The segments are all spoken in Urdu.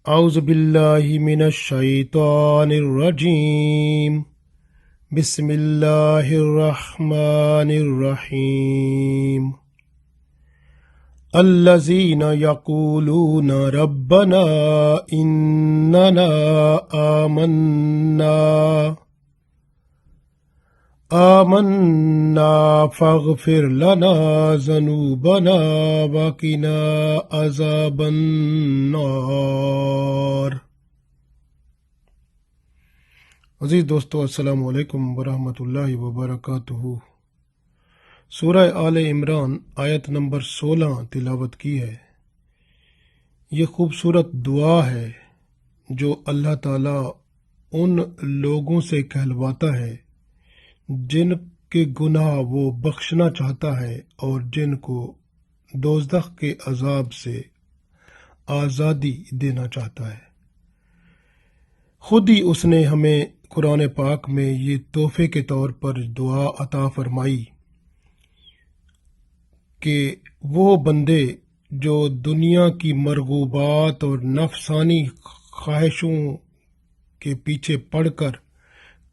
اعوذ باللہ من الشیطان الرجیم بسم اللہ الرحمن الرحیم الذین یقولون ربنا اننا آمنا فاغفر لنا ذنوبنا وقنا عذاب النار۔ عزیز دوستو، السلام علیکم ورحمۃ اللہ وبرکاتہ۔ سورہ آل عمران آیت نمبر 16 تلاوت کی ہے۔ یہ خوبصورت دعا ہے جو اللہ تعالیٰ ان لوگوں سے کہلواتا ہے جن کے گناہ وہ بخشنا چاہتا ہے اور جن کو دوزخ کے عذاب سے آزادی دینا چاہتا ہے۔ خود ہی اس نے ہمیں قرآن پاک میں یہ تحفے کے طور پر دعا عطا فرمائی کہ وہ بندے جو دنیا کی مرغوبات اور نفسانی خواہشوں کے پیچھے پڑ کر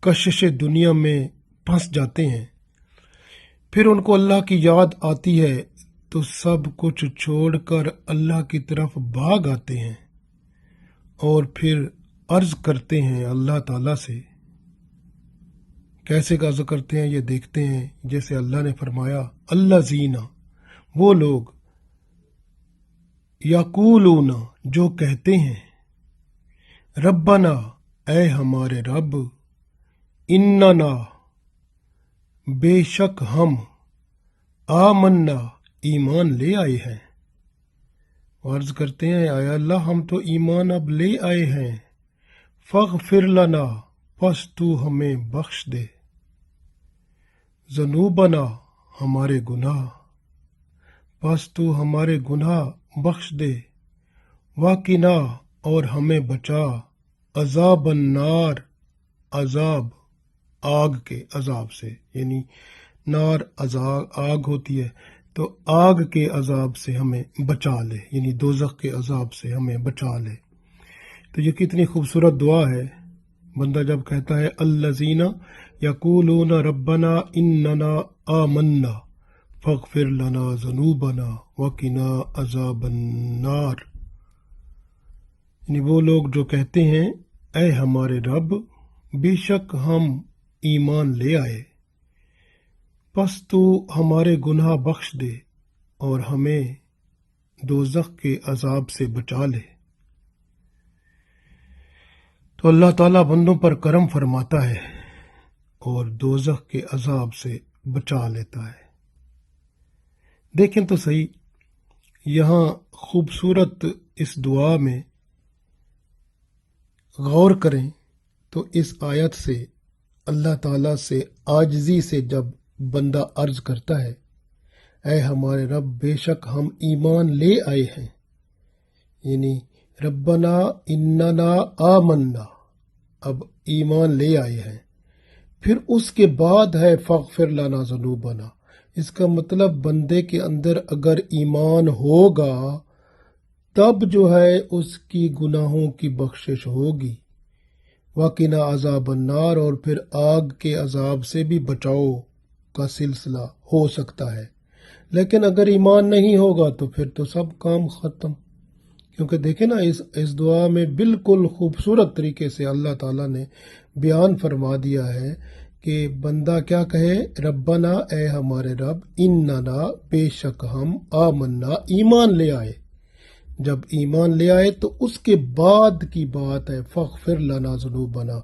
کشش دنیا میں پھنس جاتے ہیں، پھر ان کو اللہ کی یاد آتی ہے تو سب کچھ چھوڑ کر اللہ کی طرف بھاگ آتے ہیں اور پھر عرض کرتے ہیں اللہ تعالیٰ سے۔ کیسے عرض کرتے ہیں یہ دیکھتے ہیں۔ جیسے اللہ نے فرمایا الذین، وہ لوگ، یقولون، جو کہتے ہیں، ربنا، اے ہمارے رب، اننا، بے شک ہم، آمنا، ایمان لے آئے ہیں۔ عرض کرتے ہیں اے اللہ ہم تو ایمان اب لے آئے ہیں، فاغفر لنا، پس تو ہمیں بخش دے، ذنوبنا، ہمارے گناہ، پس تو ہمارے گناہ بخش دے، وقنا، اور ہمیں بچا، عذاب النار، عذاب آگ کے عذاب سے، یعنی نار آگ ہوتی ہے تو آگ کے عذاب سے ہمیں بچا لے، یعنی دوزخ کے عذاب سے ہمیں بچا لے۔ تو یہ کتنی خوبصورت دعا ہے۔ بندہ جب کہتا ہے الذین یقولون ربنا اننا آمنا فاغفر لنا ذنوبنا وقنا عذاب النار، یعنی وہ لوگ جو کہتے ہیں اے ہمارے رب، بے شک ہم ایمان لے آئے، پس تو ہمارے گناہ بخش دے اور ہمیں دوزخ کے عذاب سے بچا لے۔ تو اللہ تعالیٰ بندوں پر کرم فرماتا ہے اور دوزخ کے عذاب سے بچا لیتا ہے۔ دیکھیں تو صحیح، یہاں خوبصورت اس دعا میں غور کریں تو اس آیت سے اللہ تعالیٰ سے عاجزی سے جب بندہ عرض کرتا ہے اے ہمارے رب، بے شک ہم ایمان لے آئے ہیں، یعنی ربنا اننا آمنا، اب ایمان لے آئے ہیں، پھر اس کے بعد ہے فاغفر لنا ذنوبنا۔ اس کا مطلب بندے کے اندر اگر ایمان ہوگا تب جو ہے اس کی گناہوں کی بخشش ہوگی، وقنا عذاب النار، اور پھر آگ کے عذاب سے بھی بچاؤ کا سلسلہ ہو سکتا ہے۔ لیکن اگر ایمان نہیں ہوگا تو پھر تو سب کام ختم، کیونکہ دیکھیں نا اس دعا میں بالکل خوبصورت طریقے سے اللہ تعالیٰ نے بیان فرما دیا ہے کہ بندہ کیا کہے، ربنا، اے ہمارے رب، اننا، بے شک ہم، آمنا، ایمان لے آئے۔ جب ایمان لے آئے تو اس کے بعد کی بات ہے فاغفر لنا ذنوبنا،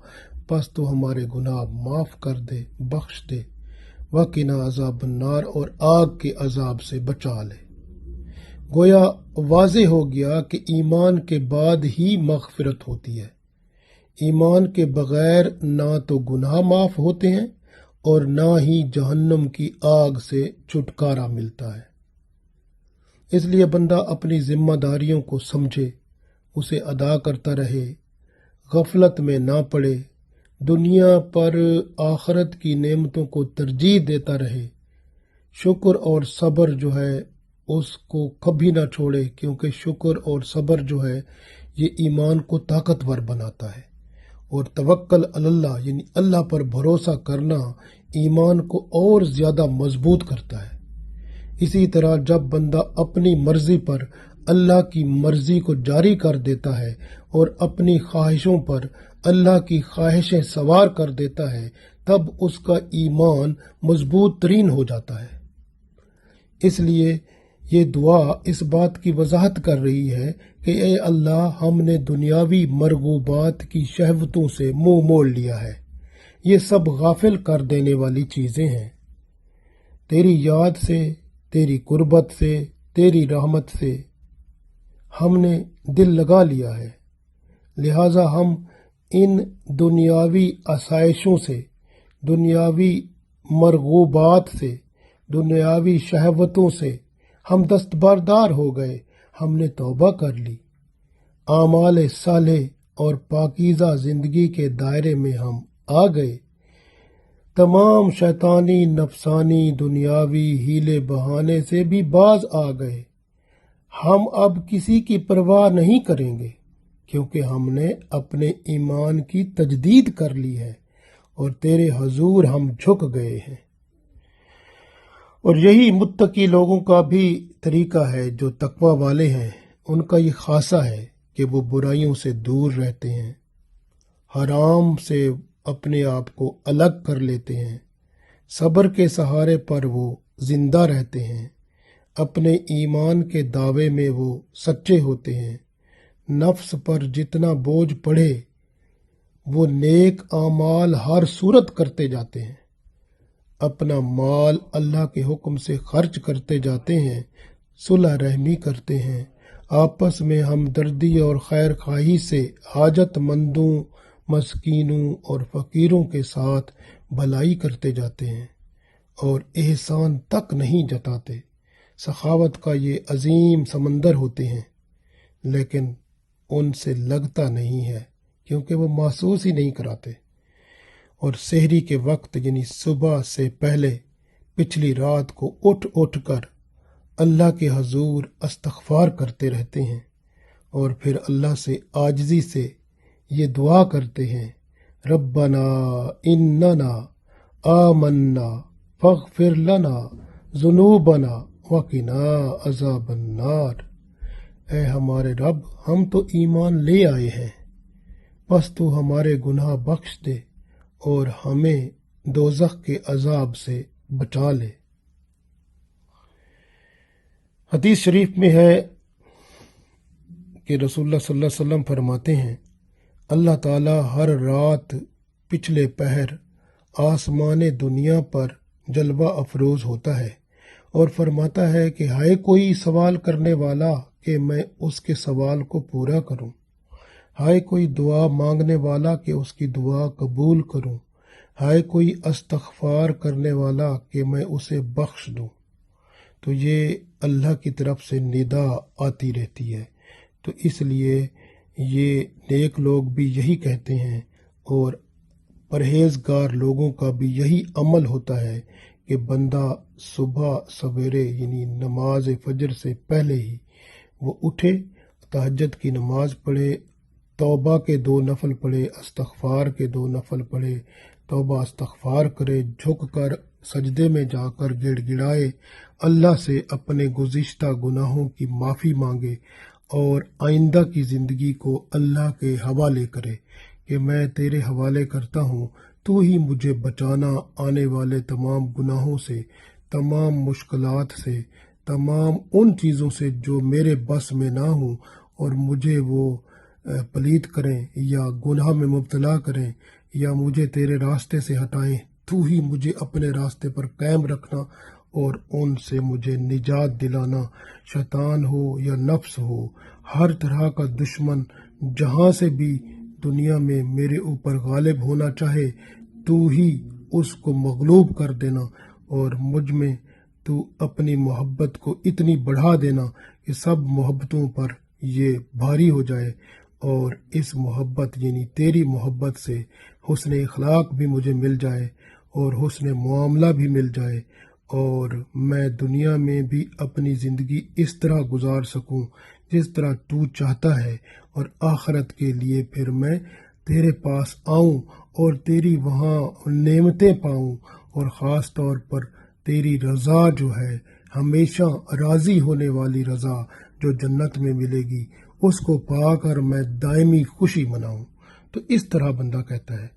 پس تو ہمارے گناہ معاف کر دے، بخش دے، وقنا عذاب النار، اور آگ کے عذاب سے بچا لے۔ گویا واضح ہو گیا کہ ایمان کے بعد ہی مغفرت ہوتی ہے۔ ایمان کے بغیر نہ تو گناہ معاف ہوتے ہیں اور نہ ہی جہنم کی آگ سے چھٹکارا ملتا ہے۔ اس لیے بندہ اپنی ذمہ داریوں کو سمجھے، اسے ادا کرتا رہے، غفلت میں نہ پڑے، دنیا پر آخرت کی نعمتوں کو ترجیح دیتا رہے، شکر اور صبر جو ہے اس کو کبھی نہ چھوڑے، کیونکہ شکر اور صبر جو ہے یہ ایمان کو طاقتور بناتا ہے، اور توکل علی اللہ یعنی اللہ پر بھروسہ کرنا ایمان کو اور زیادہ مضبوط کرتا ہے۔ اسی طرح جب بندہ اپنی مرضی پر اللہ کی مرضی کو جاری کر دیتا ہے اور اپنی خواہشوں پر اللہ کی خواہشیں سوار کر دیتا ہے، تب اس کا ایمان مضبوط ترین ہو جاتا ہے۔ اس لیے یہ دعا اس بات کی وضاحت کر رہی ہے کہ اے اللہ، ہم نے دنیاوی مرغوبات کی شہوتوں سے منہ موڑ لیا ہے، یہ سب غافل کر دینے والی چیزیں ہیں۔ تیری یاد سے، تیری قربت سے، تیری رحمت سے ہم نے دل لگا لیا ہے، لہٰذا ہم ان دنیاوی آسائشوں سے، دنیاوی مرغوبات سے، دنیاوی شہوتوں سے ہم دستبردار ہو گئے، ہم نے توبہ کر لی۔ اعمال صالح اور پاکیزہ زندگی کے دائرے میں ہم آ گئے، تمام شیطانی، نفسانی، دنیاوی ہیلے بہانے سے بھی باز آ گئے۔ ہم اب کسی کی پرواہ نہیں کریں گے، کیونکہ ہم نے اپنے ایمان کی تجدید کر لی ہے اور تیرے حضور ہم جھک گئے ہیں۔ اور یہی متقی لوگوں کا بھی طریقہ ہے، جو تقوی والے ہیں۔ ان کا یہ خاصہ ہے کہ وہ برائیوں سے دور رہتے ہیں، حرام سے اپنے آپ کو الگ کر لیتے ہیں، صبر کے سہارے پر وہ زندہ رہتے ہیں، اپنے ایمان کے دعوے میں وہ سچے ہوتے ہیں، نفس پر جتنا بوجھ پڑے وہ نیک اعمال ہر صورت کرتے جاتے ہیں، اپنا مال اللہ کے حکم سے خرچ کرتے جاتے ہیں، صلح رحمی کرتے ہیں، آپس میں ہمدردی اور خیر خواہی سے حاجت مندوں، مسکینوں اور فقیروں کے ساتھ بھلائی کرتے جاتے ہیں اور احسان تک نہیں جتاتے۔ سخاوت کا یہ عظیم سمندر ہوتے ہیں، لیکن ان سے لگتا نہیں ہے، کیونکہ وہ محسوس ہی نہیں کراتے۔ اور سحری کے وقت یعنی صبح سے پہلے پچھلی رات کو اٹھ اٹھ کر اللہ کے حضور استغفار کرتے رہتے ہیں، اور پھر اللہ سے عاجزی سے یہ دعا کرتے ہیں، ربنا اننا آمنا فاغفر لنا ذنوبنا وقنا عذاب النار۔ اے ہمارے رب، ہم تو ایمان لے آئے ہیں، بس تو ہمارے گناہ بخش دے اور ہمیں دوزخ کے عذاب سے بچا لے۔ حدیث شریف میں ہے کہ رسول اللہ صلی اللہ علیہ وسلم فرماتے ہیں، اللہ تعالیٰ ہر رات پچھلے پہر آسمان دنیا پر جلوہ افروز ہوتا ہے اور فرماتا ہے کہ ہائے کوئی سوال کرنے والا کہ میں اس کے سوال کو پورا کروں، ہائے کوئی دعا مانگنے والا کہ اس کی دعا قبول کروں، ہائے کوئی استغفار کرنے والا کہ میں اسے بخش دوں۔ تو یہ اللہ کی طرف سے ندا آتی رہتی ہے، تو اس لیے یہ نیک لوگ بھی یہی کہتے ہیں اور پرہیزگار لوگوں کا بھی یہی عمل ہوتا ہے کہ بندہ صبح سویرے یعنی نماز فجر سے پہلے ہی وہ اٹھے، تہجد کی نماز پڑھے، توبہ کے 2 نفل پڑھے، استغفار کے 2 نفل پڑھے، توبہ استغفار کرے، جھک کر سجدے میں جا کر گڑ گڑائے، اللہ سے اپنے گزشتہ گناہوں کی معافی مانگے اور آئندہ کی زندگی کو اللہ کے حوالے کرے کہ میں تیرے حوالے کرتا ہوں، تو ہی مجھے بچانا آنے والے تمام گناہوں سے، تمام مشکلات سے، تمام ان چیزوں سے جو میرے بس میں نہ ہوں اور مجھے وہ پلید کریں یا گناہ میں مبتلا کریں یا مجھے تیرے راستے سے ہٹائیں، تو ہی مجھے اپنے راستے پر قائم رکھنا اور ان سے مجھے نجات دلانا، شیطان ہو یا نفس ہو، ہر طرح کا دشمن جہاں سے بھی دنیا میں میرے اوپر غالب ہونا چاہے، تو ہی اس کو مغلوب کر دینا اور مجھ میں تو اپنی محبت کو اتنی بڑھا دینا کہ سب محبتوں پر یہ بھاری ہو جائے، اور اس محبت یعنی تیری محبت سے حسن اخلاق بھی مجھے مل جائے اور حسن معاملہ بھی مل جائے اور میں دنیا میں بھی اپنی زندگی اس طرح گزار سکوں جس طرح تو چاہتا ہے، اور آخرت کے لیے پھر میں تیرے پاس آؤں اور تیری وہاں نعمتیں پاؤں، اور خاص طور پر تیری رضا جو ہے، ہمیشہ راضی ہونے والی رضا جو جنت میں ملے گی، اس کو پا کر میں دائمی خوشی مناؤں۔ تو اس طرح بندہ کہتا ہے۔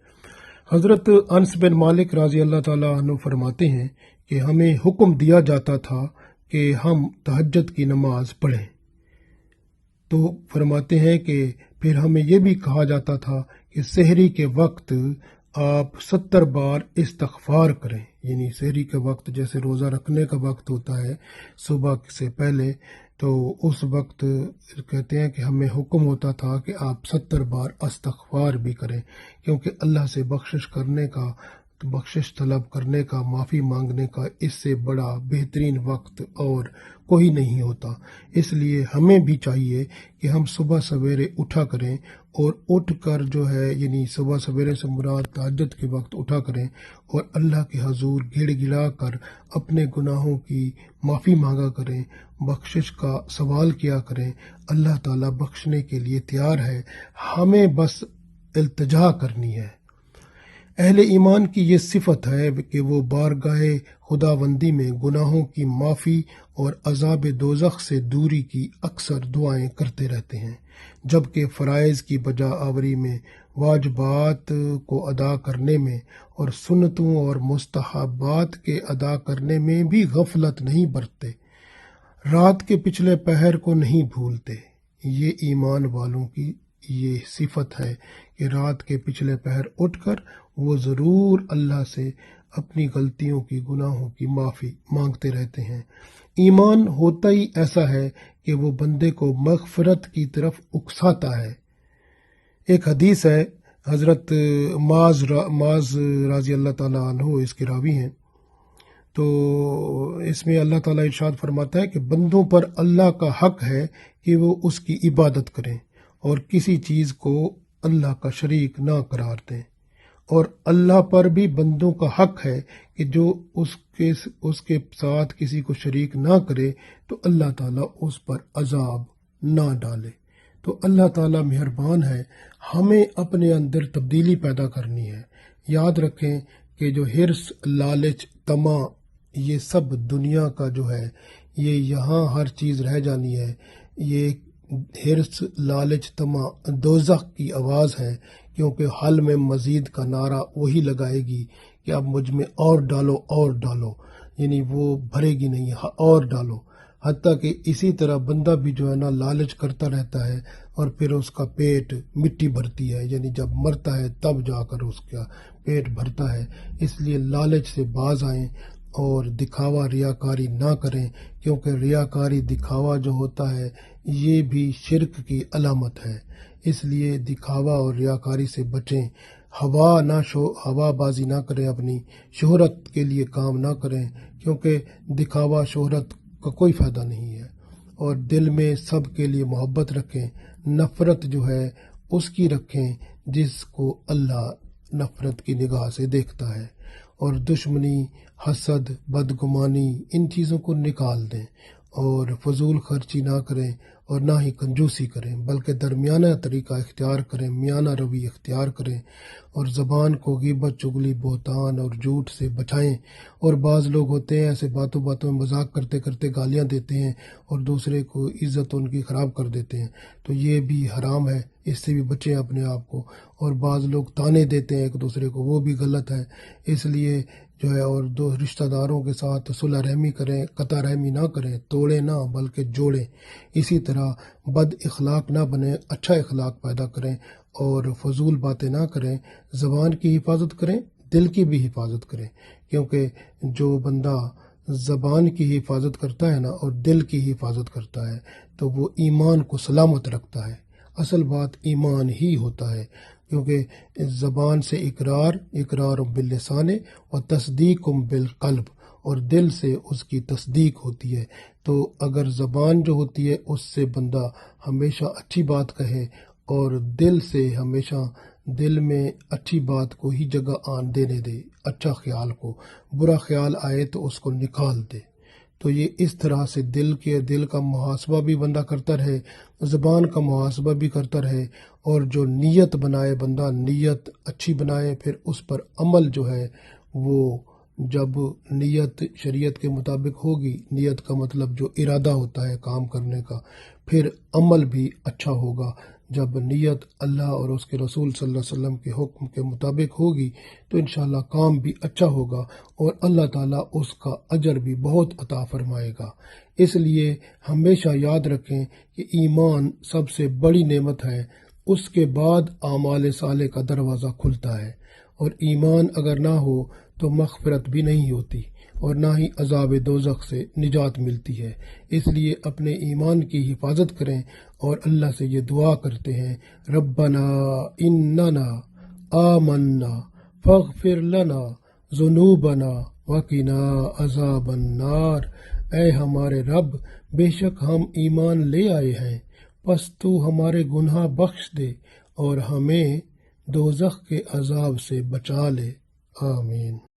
حضرت انس بن مالک رضی اللہ تعالیٰ عنہ فرماتے ہیں کہ ہمیں حکم دیا جاتا تھا کہ ہم تہجد کی نماز پڑھیں، تو فرماتے ہیں کہ پھر ہمیں یہ بھی کہا جاتا تھا کہ سحری کے وقت آپ 70 بار استغفار کریں، یعنی سحری کے وقت جیسے روزہ رکھنے کا وقت ہوتا ہے صبح سے پہلے، تو اس وقت کہتے ہیں کہ ہمیں حکم ہوتا تھا کہ آپ 70 بار استغفار بھی کریں، کیونکہ اللہ سے بخشش طلب کرنے کا، معافی مانگنے کا اس سے بڑا بہترین وقت اور کوئی نہیں ہوتا۔ اس لیے ہمیں بھی چاہیے کہ ہم صبح سویرے اٹھا کریں، اور اٹھ کر جو ہے، یعنی صبح سویرے سے مراد تہجد کے وقت اٹھا کریں اور اللہ کے حضور گڑ گڑا کر اپنے گناہوں کی معافی مانگا کریں، بخشش کا سوال کیا کریں۔ اللہ تعالیٰ بخشنے کے لیے تیار ہے، ہمیں بس التجا کرنی ہے۔ اہل ایمان کی یہ صفت ہے کہ وہ بارگاہ خداوندی میں گناہوں کی معافی اور عذاب دوزخ سے دوری کی اکثر دعائیں کرتے رہتے ہیں، جبکہ فرائض کی بجا آوری میں، واجبات کو ادا کرنے میں اور سنتوں اور مستحبات کے ادا کرنے میں بھی غفلت نہیں برتتے، رات کے پچھلے پہر کو نہیں بھولتے۔ یہ ایمان والوں کی یہ صفت ہے کہ رات کے پچھلے پہر اٹھ کر وہ ضرور اللہ سے اپنی غلطیوں کی، گناہوں کی معافی مانگتے رہتے ہیں۔ ایمان ہوتا ہی ایسا ہے کہ وہ بندے کو مغفرت کی طرف اکساتا ہے۔ ایک حدیث ہے، حضرت معاذ رضی اللہ تعالیٰ عنہ اس کے راوی ہیں، تو اس میں اللہ تعالیٰ ارشاد فرماتا ہے کہ بندوں پر اللہ کا حق ہے کہ وہ اس کی عبادت کریں اور کسی چیز کو اللہ کا شریک نہ قرار دیں، اور اللہ پر بھی بندوں کا حق ہے کہ جو اس کے ساتھ کسی کو شریک نہ کرے تو اللہ تعالیٰ اس پر عذاب نہ ڈالے۔ تو اللہ تعالیٰ مہربان ہے، ہمیں اپنے اندر تبدیلی پیدا کرنی ہے۔ یاد رکھیں کہ جو حرص، لالچ، طمع، یہ سب دنیا کا جو ہے، یہ یہاں ہر چیز رہ جانی ہے۔ یہ حرص، لالچ، طمع دوزخ کی آواز ہے، کیونکہ حل میں مزید کا نعرہ وہی لگائے گی کہ اب مجھ میں اور ڈالو اور ڈالو، یعنی وہ بھرے گی نہیں، اور ڈالو۔ حتیٰ کہ اسی طرح بندہ بھی جو ہے نا لالچ کرتا رہتا ہے، اور پھر اس کا پیٹ مٹی بھرتی ہے، یعنی جب مرتا ہے تب جا کر اس کا پیٹ بھرتا ہے۔ اس لیے لالچ سے باز آئیں اور دکھاوا، ریاکاری نہ کریں، کیونکہ ریاکاری، دکھاوا جو ہوتا ہے یہ بھی شرک کی علامت ہے۔ اس لیے دکھاوا اور ریاکاری سے بچیں، ہوا بازی نہ کریں، اپنی شہرت کے لیے کام نہ کریں، کیونکہ دکھاوا، شہرت کا کوئی فائدہ نہیں ہے۔ اور دل میں سب کے لیے محبت رکھیں، نفرت جو ہے اس کی رکھیں جس کو اللہ نفرت کی نگاہ سے دیکھتا ہے، اور دشمنی، حسد، بدگمانی، ان چیزوں کو نکال دیں، اور فضول خرچی نہ کریں اور نہ ہی کنجوسی کریں، بلکہ درمیانہ طریقہ اختیار کریں، میانہ روی اختیار کریں، اور زبان کو غیبت، چغلی، بہتان اور جھوٹ سے بچائیں۔ اور بعض لوگ ہوتے ہیں ایسے باتوں میں مذاق کرتے کرتے گالیاں دیتے ہیں اور دوسرے کو عزت ان کی خراب کر دیتے ہیں، تو یہ بھی حرام ہے، اس سے بھی بچیں اپنے آپ کو۔ اور بعض لوگ تانے دیتے ہیں ایک دوسرے کو، وہ بھی غلط ہے۔ اس لیے جو ہے، اور دو رشتہ داروں کے ساتھ صلح رحمی کریں، قطع رحمی نہ کریں، توڑیں نہ بلکہ جوڑیں۔ اسی طرح بد اخلاق نہ بنیں، اچھا اخلاق پیدا کریں، اور فضول باتیں نہ کریں۔ زبان کی حفاظت کریں، دل کی بھی حفاظت کریں، کیونکہ جو بندہ زبان کی حفاظت کرتا ہے نا اور دل کی حفاظت کرتا ہے تو وہ ایمان کو سلامت رکھتا ہے۔ اصل بات ایمان ہی ہوتا ہے، کیونکہ زبان سے اقرار باللسان و تصدیق بالقلب، اور دل سے اس کی تصدیق ہوتی ہے۔ تو اگر زبان جو ہوتی ہے اس سے بندہ ہمیشہ اچھی بات کہے اور دل سے ہمیشہ دل میں اچھی بات کو ہی جگہ دینے دے، اچھا خیال کو، برا خیال آئے تو اس کو نکال دے۔ تو یہ اس طرح سے دل کا محاسبہ بھی بندہ کرتا رہے، زبان کا محاسبہ بھی کرتا رہے، اور جو نیت بنائے بندہ، نیت اچھی بنائے، پھر اس پر عمل جو ہے وہ جب نیت شریعت کے مطابق ہوگی، نیت کا مطلب جو ارادہ ہوتا ہے کام کرنے کا، پھر عمل بھی اچھا ہوگا۔ جب نیت اللہ اور اس کے رسول صلی اللہ علیہ وسلم کے حکم کے مطابق ہوگی تو انشاءاللہ کام بھی اچھا ہوگا، اور اللہ تعالیٰ اس کا اجر بھی بہت عطا فرمائے گا۔ اس لیے ہمیشہ یاد رکھیں کہ ایمان سب سے بڑی نعمت ہے، اس کے بعد اعمال صالح کا دروازہ کھلتا ہے، اور ایمان اگر نہ ہو تو مغفرت بھی نہیں ہوتی، اور نہ ہی عذاب دوزخ سے نجات ملتی ہے۔ اس لیے اپنے ایمان کی حفاظت کریں، اور اللہ سے یہ دعا کرتے ہیں، ربنا اننا آمنا فاغفر لنا ذنوبنا وقنا عذاب النار۔ اے ہمارے رب، بے شک ہم ایمان لے آئے ہیں، پس تو ہمارے گناہ بخش دے اور ہمیں دوزخ کے عذاب سے بچا لے۔ آمین۔